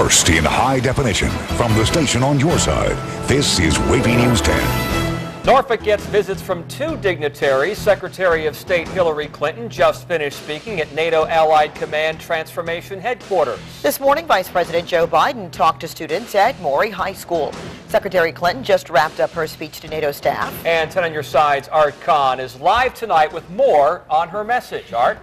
First in high definition from the station on your side, this is WAVY News 10. Norfolk gets visits from two dignitaries. Secretary of State Hillary Clinton just finished speaking at NATO Allied Command Transformation Headquarters. This morning, Vice President Joe Biden talked to students at Maury High School. Secretary Clinton just wrapped up her speech to NATO staff. And 10 on your side's Art Kahn is live tonight with more on her message. Art?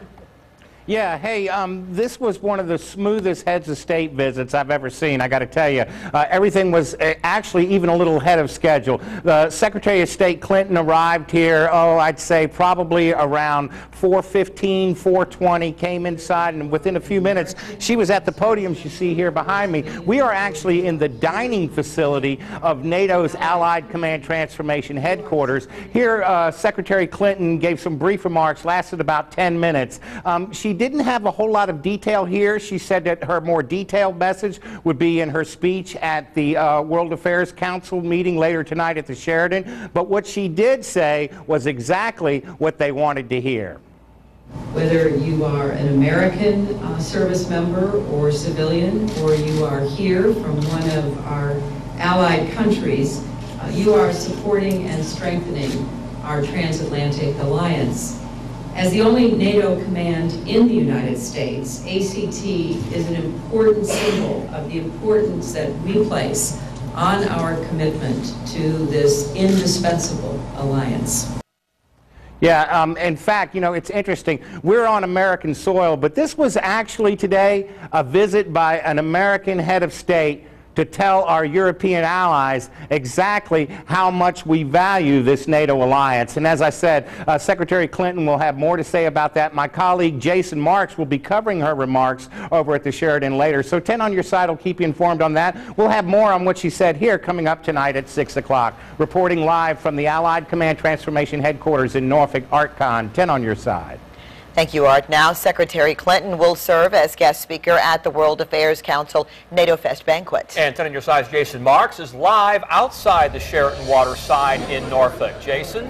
Yeah, hey, this was one of the smoothest heads of state visits I've ever seen, I got to tell you. Everything was actually even a little ahead of schedule. The Secretary of State Clinton arrived here, I'd say probably around 4:15, 4:20, came inside, and within a few minutes, she was at the podiums you see here behind me. We are actually in the dining facility of NATO's Allied Command Transformation Headquarters. Here, Secretary Clinton gave some brief remarks, lasted about 10 minutes. She didn't have a whole lot of detail here. She said that her more detailed message would be in her speech at the World Affairs Council meeting later tonight at the Sheraton. But what she did say was exactly what they wanted to hear. Whether you are an American service member or civilian, or you are here from one of our allied countries, you are supporting and strengthening our transatlantic alliance. As the only NATO command in the United States, ACT is an important symbol of the importance that we place on our commitment to this indispensable alliance. Yeah, in fact, you know, it's interesting. We're on American soil, but this was actually today a visit by an American head of state to tell our European allies exactly how much we value this NATO alliance. And as I said, Secretary Clinton will have more to say about that. My colleague Jason Marks will be covering her remarks over at the Sheraton later. So 10 on your side will keep you informed on that. We'll have more on what she said here coming up tonight at 6 o'clock. Reporting live from the Allied Command Transformation Headquarters in Norfolk, Art Kahn, 10 on your side. Thank you, Art. Now, Secretary Clinton will serve as guest speaker at the World Affairs Council NATO Fest banquet. And 10 on your side's Jason Marks is live outside the Sheraton Waterside in Norfolk. Jason?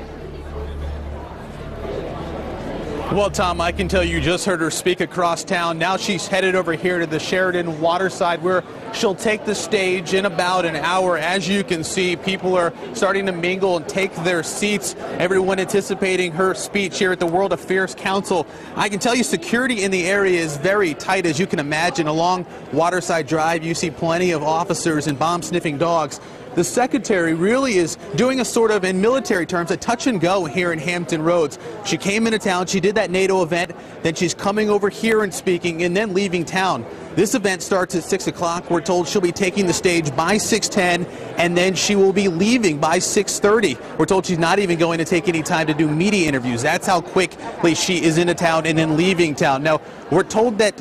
Well, Tom, I can tell you just heard her speak across town. Now she's headed over here to the Sheraton Waterside, where she'll take the stage in about an hour. As you can see, people are starting to mingle and take their seats. Everyone anticipating her speech here at the World Affairs Council. I can tell you security in the area is very tight, as you can imagine. Along Waterside Drive, you see plenty of officers and bomb-sniffing dogs. The Secretary really is doing a sort of, in military terms, a touch and go here in Hampton Roads. She came into town, she did that NATO event, then she's coming over here and speaking, and then leaving town. This event starts at 6 o'clock. We're told she'll be taking the stage by 6:10, and then she will be leaving by 6:30. We're told she's not even going to take any time to do media interviews. That's how quickly she is into town and then leaving town. Now, we're told that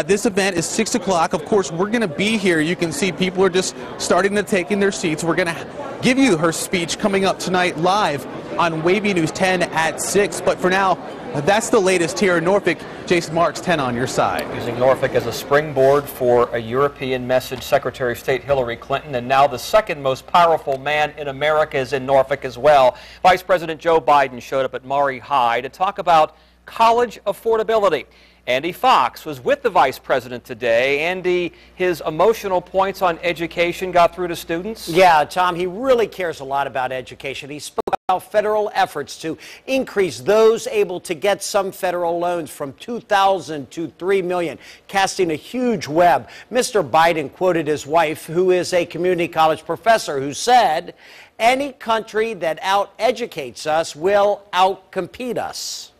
this event is 6 o'clock. Of course, we're going to be here. You can see people are just starting to take in their seats. We're going to give you her speech coming up tonight live on WAVY News 10 at 6. But for now, that's the latest here in Norfolk. Jason Marks, 10 on your side. Using Norfolk as a springboard for a European message, Secretary of State Hillary Clinton, and now the second most powerful man in America is in Norfolk as well. Vice President Joe Biden showed up at Maury High to talk about college affordability. Andy Fox was with the Vice President today. Andy, his emotional points on education got through to students? Yeah, Tom, he really cares a lot about education. He spoke about federal efforts to increase those able to get some federal loans from $2,000 to $3 million, casting a huge web. Mr. Biden quoted his wife, who is a community college professor, who said, "Any country that out-educates us will out-compete us."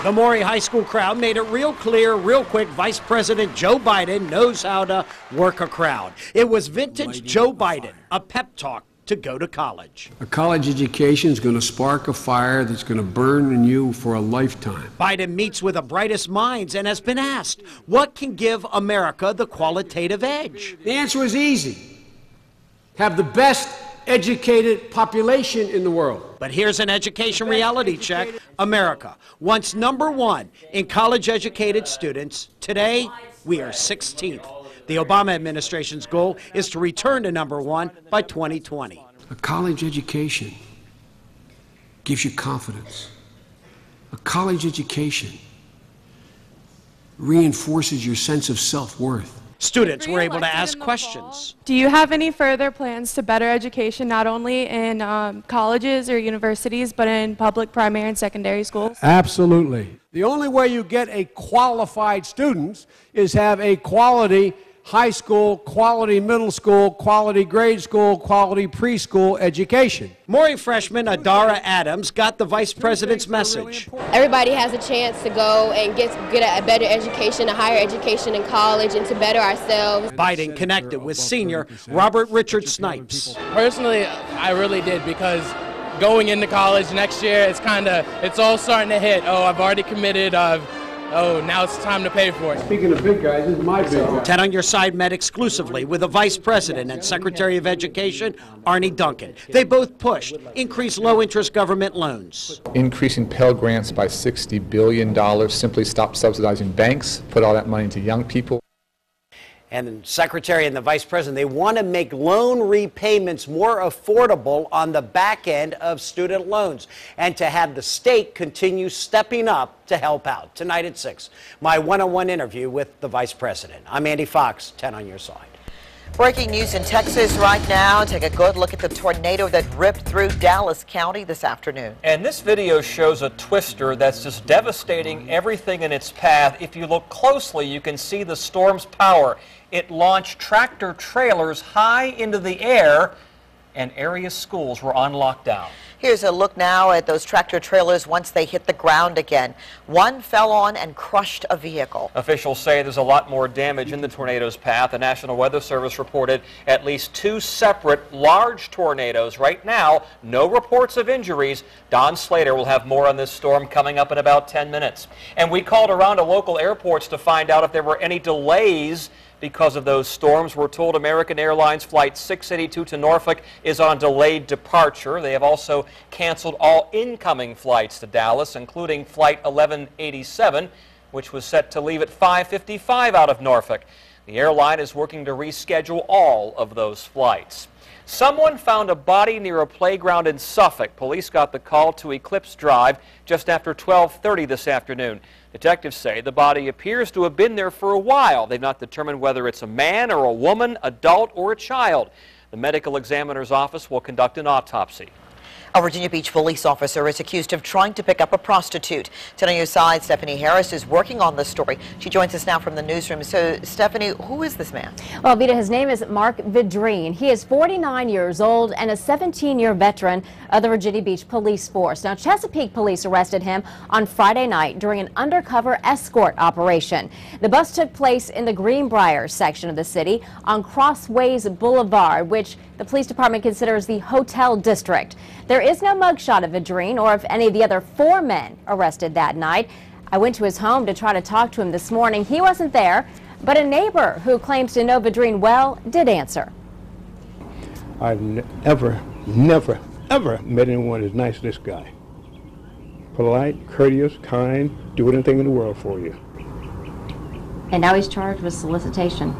The Maury High School crowd made it real clear, real quick, Vice President Joe Biden knows how to work a crowd. It was vintage Joe Biden, a pep talk to go to college. A college education is going to spark a fire that's going to burn in you for a lifetime. Biden meets with the brightest minds and has been asked, what can give America the qualitative edge? The answer is easy. Have the best educated population in the world. But here's an education reality check. America, once number one in college-educated students, today we are 16th. The Obama administration's goal is to return to number one by 2020. A college education gives you confidence. A college education reinforces your sense of self-worth. Students were able to ask questions. Do you have any further plans to better education, not only in colleges or universities, but in public primary and secondary schools? Absolutely. The only way you get a qualified student is have a quality high school, quality middle school, quality grade school, quality preschool education. Maury freshman Adara Adams got the vice president's message. Everybody has a chance to go and get a better education, a higher education in college, and to better ourselves. Biden connected with senior Robert Richard-Snipes. Personally, I really did, because going into college next year, it's all starting to hit. Oh, I've already committed. Oh, now it's time to pay for it. Speaking of big guys, this is my big guy. 10 on Your Side met exclusively with the Vice President and Secretary of Education, Arne Duncan. They both pushed increased low-interest government loans. Increasing Pell Grants by $60 billion, simply stop subsidizing banks, put all that money into young people. And the Secretary and the Vice President, they want to make loan repayments more affordable on the back end of student loans, and to have the state continue stepping up to help out. Tonight at 6, my one-on-one interview with the Vice President. I'm Andy Fox, 10 on Your Side. Breaking news in Texas right now. Take a good look at the tornado that ripped through Dallas County this afternoon. And this video shows a twister that's just devastating everything in its path. If you look closely, you can see the storm's power. It launched tractor trailers high into the air, and area schools were on lockdown. Here's a look now at those tractor trailers once they hit the ground again. One fell on and crushed a vehicle. Officials say there's a lot more damage in the tornado's path. The National Weather Service reported at least 2 separate large tornadoes. Right now, no reports of injuries. Don Slater will have more on this storm coming up in about 10 minutes. And we called around to local airports to find out if there were any delays because of those storms. We're told American Airlines Flight 682 to Norfolk is on delayed departure. They have also canceled all incoming flights to Dallas, including Flight 1187, which was set to leave at 5:55 out of Norfolk. The airline is working to reschedule all of those flights. Someone found a body near a playground in Suffolk. Police got the call to Eclipse Drive just after 12:30 this afternoon. Detectives say the body appears to have been there for a while. They've not determined whether it's a man or a woman, adult or a child. The medical examiner's office will conduct an autopsy. A Virginia Beach police officer is accused of trying to pick up a prostitute. 10 on Your Side, Stephanie Harris is working on this story. She joins us now from the newsroom. So, Stephanie, who is this man? Well, Vita, his name is Mark Vidrine. He is 49 years old and a 17-year veteran of the Virginia Beach Police Force. Now, Chesapeake police arrested him on Friday night during an undercover escort operation. The bust took place in the Greenbrier section of the city on Crossways Boulevard, which the police department considers the hotel district. There is no mugshot of Vidrine or of any of the other 4 men arrested that night. I went to his home to try to talk to him this morning. He wasn't there, but a neighbor who claims to know Vidrine well did answer. I've never met anyone as nice as this guy. Polite, courteous, kind, do anything in the world for you. And now he's charged with solicitation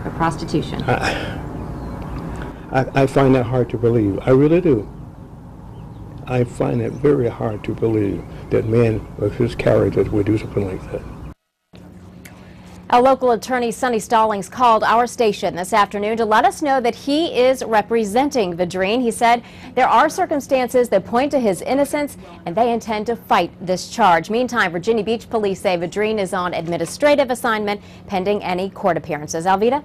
for prostitution. I find that hard to believe. I really do. I find it very hard to believe that men of his character would do something like that. A local attorney, Sonny Stallings, called our station this afternoon to let us know that he is representing Vidrine. He said there are circumstances that point to his innocence, and they intend to fight this charge. Meantime, Virginia Beach police say Vidrine is on administrative assignment pending any court appearances. Alveta?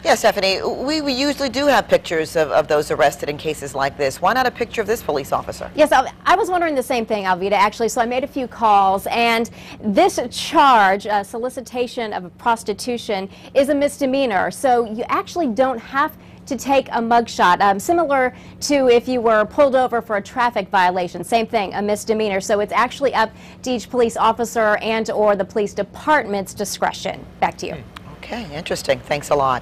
Yes, Stephanie, we usually do have pictures of those arrested in cases like this. Why not a picture of this police officer? Yes, I was wondering the same thing, Alveta, actually, so I made a few calls, and this charge, solicitation of prostitution, is a misdemeanor, so you actually don't have to take a mugshot, similar to if you were pulled over for a traffic violation. Same thing, a misdemeanor. So it's actually up to each police officer and or the police department's discretion. Back to you. Okay, interesting. Thanks a lot.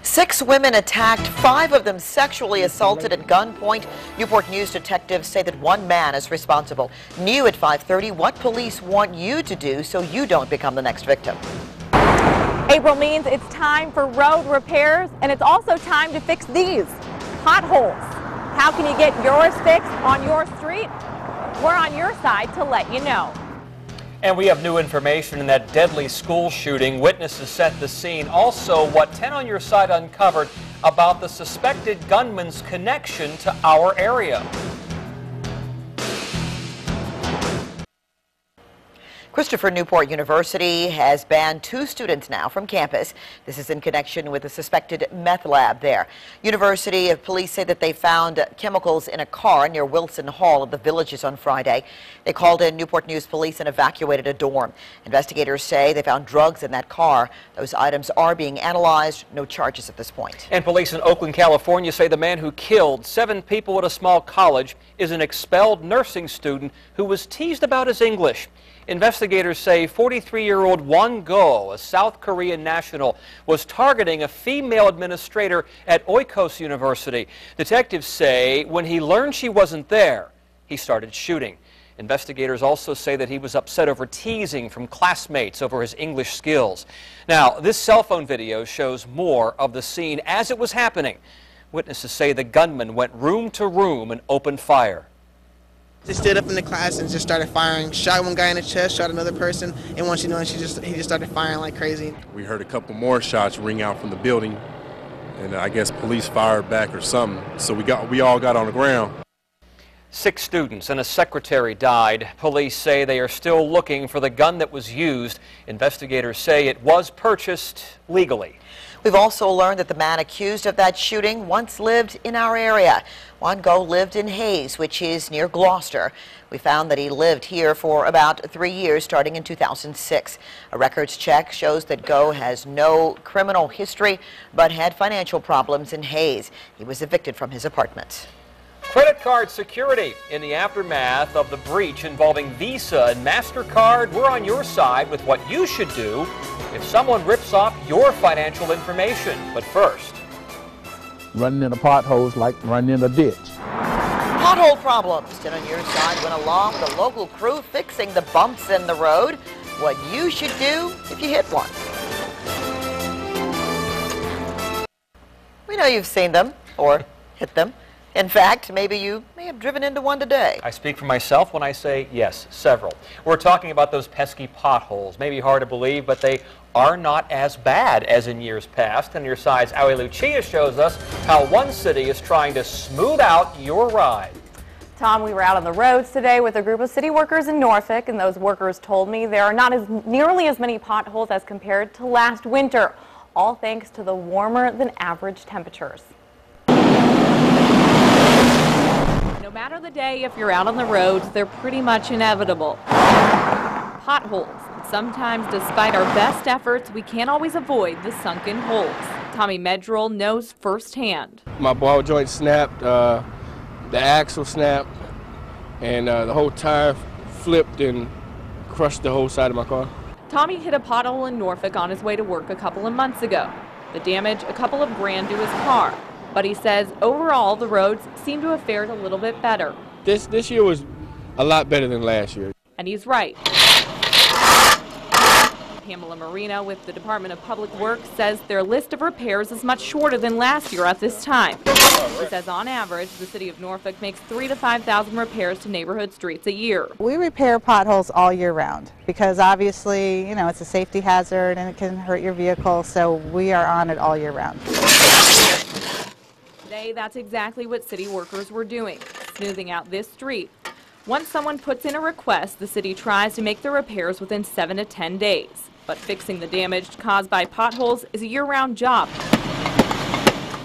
6 women attacked, 5 of them sexually assaulted at gunpoint. Newport News detectives say that 1 man is responsible. New at 5:30, what police want you to do so you don't become the next victim. April means it's time for road repairs, and it's also time to fix these potholes. How can you get yours fixed on your street? We're on your side to let you know. And we have new information in that deadly school shooting. Witnesses set the scene. Also, what 10 on Your Side uncovered about the suspected gunman's connection to our area. Christopher Newport University has banned 2 students now from campus. This is in connection with a suspected meth lab there. University police say that they found chemicals in a car near Wilson Hall of the Villages on Friday. They called in Newport News police and evacuated a dorm. Investigators say they found drugs in that car. Those items are being analyzed. No charges at this point. And police in Oakland, California say the man who killed 7 people at a small college is an expelled nursing student who was teased about his English. Investigators say 43-year-old Won Go, a South Korean national, was targeting a female administrator at Oikos University. Detectives say when he learned she wasn't there, he started shooting. Investigators also say that he was upset over teasing from classmates over his English skills. Now, this cell phone video shows more of the scene as it was happening. Witnesses say the gunman went room to room and opened fire. They stood up in the class and just started firing. Shot one guy in the chest, shot another person, and once you know, he just started firing like crazy. We heard a couple more shots ring out from the building, and I guess police fired back or something. So we all got on the ground. 6 students and a secretary died. Police say they are still looking for the gun that was used. Investigators say it was purchased legally. We've also learned that the man accused of that shooting once lived in our area. Won Go lived in Hayes, which is near Gloucester. We found that he lived here for about 3 years, starting in 2006. A records check shows that Go has no criminal history, but had financial problems in Hayes. He was evicted from his apartment. Credit card security. In the aftermath of the breach involving Visa and MasterCard, we're on your side with what you should do if someone rips off your financial information. But first, running into potholes like running in a ditch. Pothole Problems. 10 on Your Side went along with a local crew fixing the bumps in the road. What you should do if you hit one. We know you've seen them or hit them. In fact, maybe you may have driven into one today. I speak for myself when I say yes, several. We're talking about those pesky potholes. Maybe hard to believe, but they are not as bad as in years past. And Your Side's Lucia shows us how one city is trying to smooth out your ride. Tom, we were out on the roads today with a group of city workers in Norfolk, and those workers told me there are not nearly as many potholes as compared to last winter, all thanks to the warmer than average temperatures. No matter the day, if you're out on the roads, they're pretty much inevitable. Potholes. Sometimes, despite our best efforts, we can't always avoid the sunken holes. Tommy Medrell knows firsthand. My ball joint snapped, the axle snapped, and the whole tire flipped and crushed the whole side of my car. Tommy hit a pothole in Norfolk on his way to work a couple of months ago. The damage, a couple of grand to his car. But he says overall the roads seem to have fared a little bit better. This year was a lot better than last year. And he's right. Pamela Marino with the Department of Public Works says their list of repairs is much shorter than last year at this time. She says on average the city of Norfolk makes 3,000 to 5,000 repairs to neighborhood streets a year. We repair potholes all year round because obviously, you know, it's a safety hazard and it can hurt your vehicle, so we are on it all year round. Today, that's exactly what city workers were doing, smoothing out this street. Once someone puts in a request, the city tries to make the repairs within 7 to 10 days. But fixing the damage caused by potholes is a year-round job.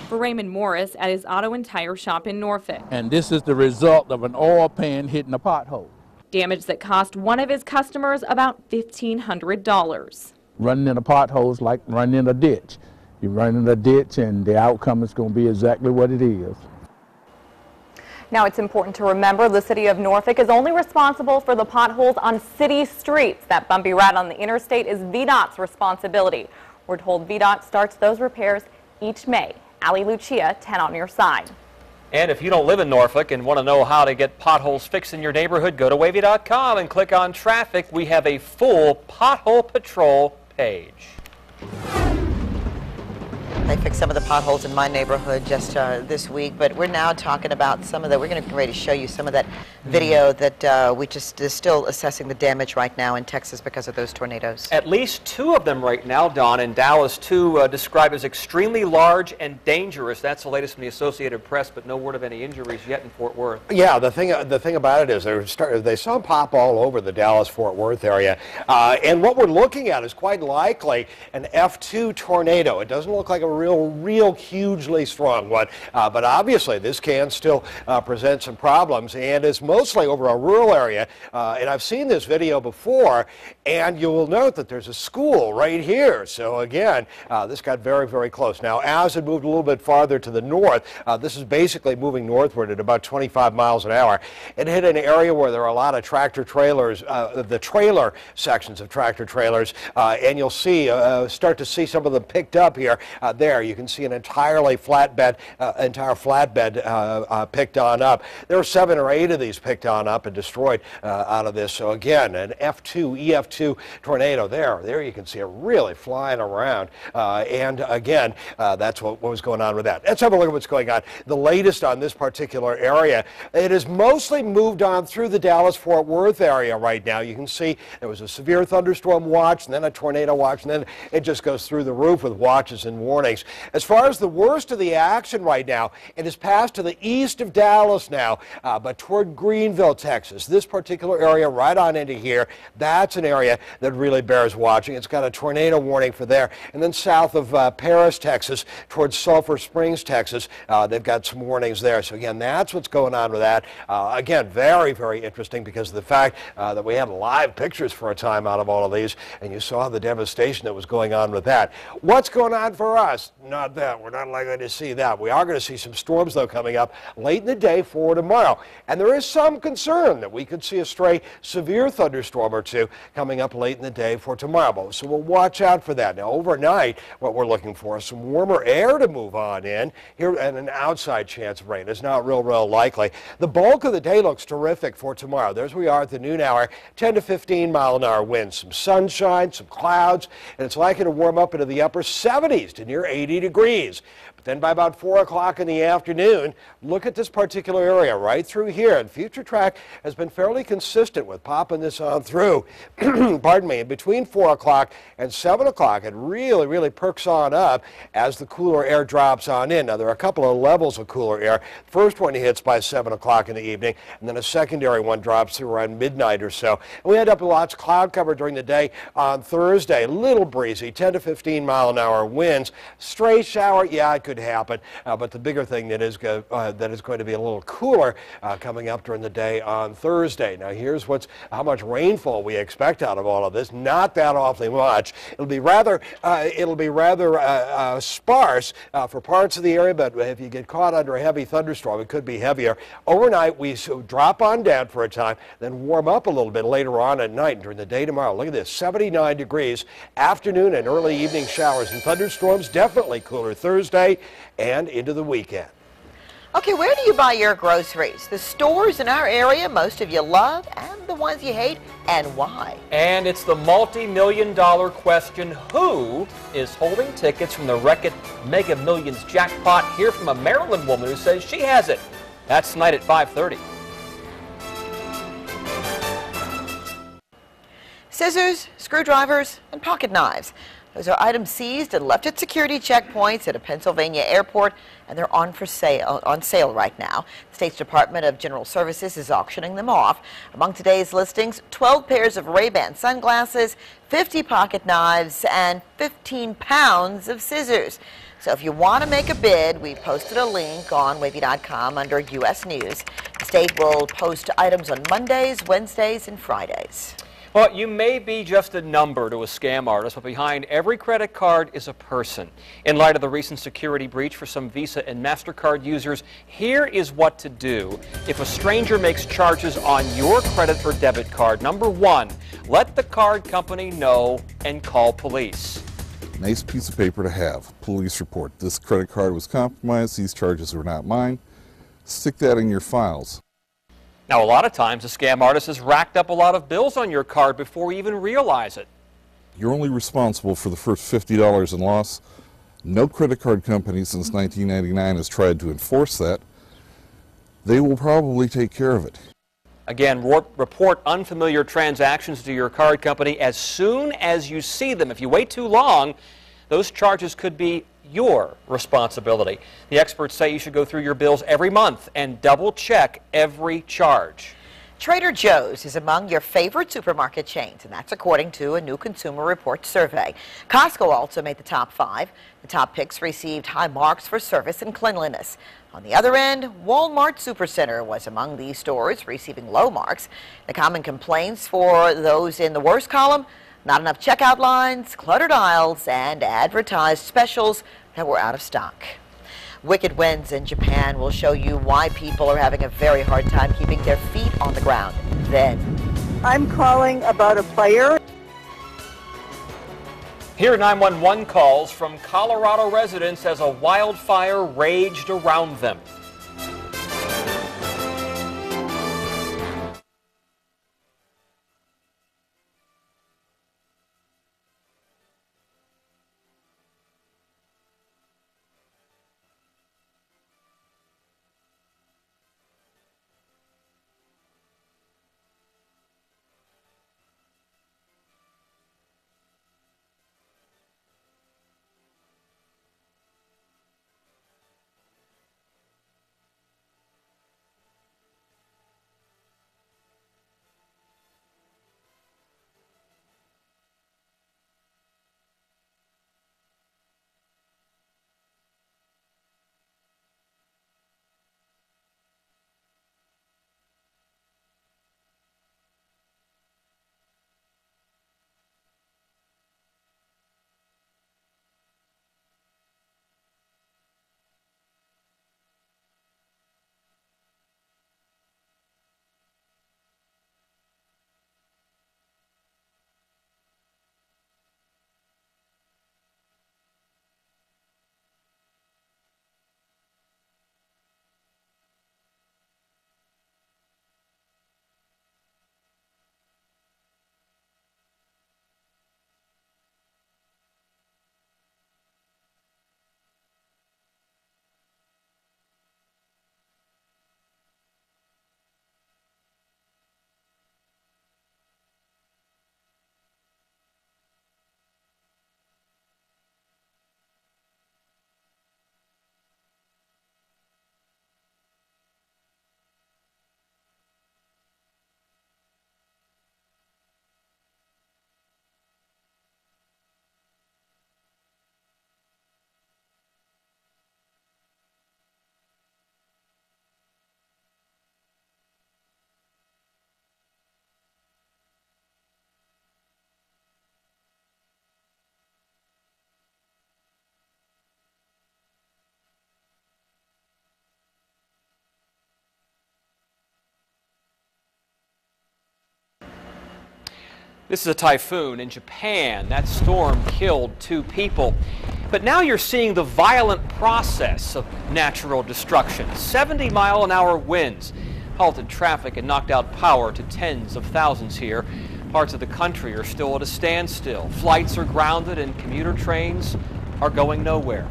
For Raymond Morris at his auto and tire shop in Norfolk. And this is the result of an oil pan hitting a pothole. Damage that cost one of his customers about $1,500. Running into potholes like running in a ditch. You run in a ditch and the outcome is going to be exactly what it is. Now, it's important to remember the city of Norfolk is only responsible for the potholes on city streets. That bumpy ride on the interstate is VDOT's responsibility. We're told VDOT starts those repairs each May. Lucia, 10 on Your Side. And if you don't live in Norfolk and want to know how to get potholes fixed in your neighborhood, go to WAVY.com and click on traffic. We have a full pothole patrol page. They fixed some of the potholes in my neighborhood just this week, but we're now talking about some of the, we're going to get ready to show you some of that video that we just is still assessing the damage right now in Texas because of those tornadoes. At least 2 of them right now, Don, in Dallas, 2 described as extremely large and dangerous. That's the latest from the Associated Press, but no word of any injuries yet in Fort Worth. Yeah, the thing about it is they saw pop all over the Dallas-Fort Worth area, and what we're looking at is quite likely an F2 tornado. It doesn't look like a real hugely strong one, but obviously this can still present some problems, and it's mostly over a rural area. And I've seen this video before, and you will note that there's a school right here. So again, this got very close. Now, as it moved a little bit farther to the north, this is basically moving northward at about 25 miles an hour. It hit an area where there are a lot of tractor trailers, the trailer sections of tractor trailers, and you'll see start to see some of them picked up here. There you can see an entire flatbed picked on up. There were 7 or 8 of these picked on up and destroyed out of this. So again, an EF2 tornado there you can see it really flying around, and again, that's what was going on with that. Let's have a look at what's going on. The latest on this particular area, it has mostly moved on through the Dallas-Fort Worth area right now. You can see there was a severe thunderstorm watch, and then a tornado watch, and then it just goes through the roof with watches and warnings. As far as the worst of the action right now, it has passed to the east of Dallas now, but toward Greenville, Texas. This particular area right on into here, that's an area that really bears watching. It's got a tornado warning for there. And then south of Paris, Texas, towards Sulphur Springs, Texas, they've got some warnings there. So again, that's what's going on with that. Again, very interesting because of the fact that we had live pictures for a time out of all of these, and you saw the devastation that was going on with that. What's going on for us? Not that. We're not likely to see that. We are going to see some storms, though, coming up late in the day for tomorrow. And there is some concern that we could see a stray severe thunderstorm or 2 coming up late in the day for tomorrow. So we'll watch out for that. Now, overnight, what we're looking for is some warmer air to move on in here, and an outside chance of rain. It's not real likely. The bulk of the day looks terrific for tomorrow. There's where we are at the noon hour, 10 to 15 mile an hour winds, some sunshine, some clouds, and it's likely to warm up into the upper 70s to near 80 degrees. But then by about 4 o'clock in the afternoon, look at this particular area right through here. And Future Track has been fairly consistent with popping this on through. Pardon me. Between 4 o'clock and 7 o'clock, it really perks on up as the cooler air drops on in. Now, there are a couple of levels of cooler air. The first one hits by 7 o'clock in the evening, and then a secondary one drops through around midnight or so. And we end up with lots of cloud cover during the day on Thursday. A little breezy, 10 to 15 mile an hour winds. Stray shower, yeah, it could happen, but the bigger thing that is going to be a little cooler coming up during the day on Thursday. Now, here's how much rainfall we expect out of all of this. Not that awfully much. It'll be rather sparse for parts of the area, but if you get caught under a heavy thunderstorm, it could be heavier. Overnight, we drop on down for a time, then warm up a little bit later on at night and during the day tomorrow. Look at this, 79 degrees. Afternoon and early evening showers and thunderstorms, definitely cooler Thursday and into the weekend. Okay, where do you buy your groceries? The stores in our area most of you love, and the ones you hate, and why? And it's the multi-million-dollar question, who is holding tickets from the Wreck-It Mega Millions jackpot? Hear from a Maryland woman who says she has it. That's tonight at 5:30. Scissors, screwdrivers, and pocket knives. Those are items seized and left at security checkpoints at a Pennsylvania airport, and they're on sale right now. The state's Department of General Services is auctioning them off. Among today's listings, 12 pairs of Ray-Ban sunglasses, 50 pocket knives, and 15 pounds of scissors. So if you want to make a bid, we posted a link on WAVY.com under U.S. News. The state will post items on Mondays, Wednesdays, and Fridays. Well, you may be just a number to a scam artist, but behind every credit card is a person. In light of the recent security breach for some Visa and MasterCard users, here is what to do if a stranger makes charges on your credit or debit card. Number 1, let the card company know and call police. Nice piece of paper to have. Police report. This credit card was compromised. These charges were not mine. Stick that in your files. Now, a lot of times, a scam artist has racked up a lot of bills on your card before you even realize it. You're only responsible for the first $50 in loss. No credit card company since 1999 has tried to enforce that. They will probably take care of it. Again, report unfamiliar transactions to your card company as soon as you see them. If you wait too long, those charges could be your responsibility. The experts say you should go through your bills every month and double check every charge. Trader Joe's is among your favorite supermarket chains, and that's according to a new Consumer Reports survey. Costco also made the top 5. The top picks received high marks for service and cleanliness. On the other end, Walmart Supercenter was among these stores receiving low marks. The common complaints for those in the worst column: not enough checkout lines, cluttered aisles, and advertised specials that were out of stock. Wicked winds in Japan will show you why people are having a very hard time keeping their feet on the ground. Then, I'm calling about a player. Here are 911 calls from Colorado residents as a wildfire raged around them. This is a typhoon in Japan. That storm killed 2 people. But now you're seeing the violent process of natural destruction. 70-mile-an-hour winds halted traffic and knocked out power to tens of thousands here. Parts of the country are still at a standstill. Flights are grounded and commuter trains are going nowhere.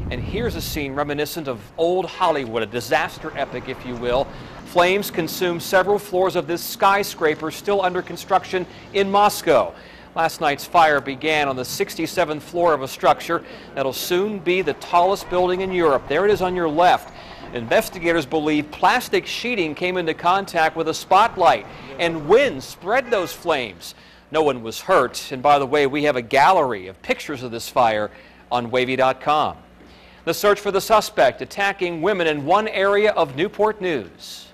And here's a scene reminiscent of old Hollywood, a disaster epic, if you will. Flames consumed several floors of this skyscraper still under construction in Moscow. Last night's fire began on the 67th floor of a structure that'll soon be the tallest building in Europe. There it is on your left. Investigators believe plastic sheeting came into contact with a spotlight, and wind spread those flames. No one was hurt. And by the way, we have a gallery of pictures of this fire on WAVY.com. The search for the suspect attacking women in one area of Newport News.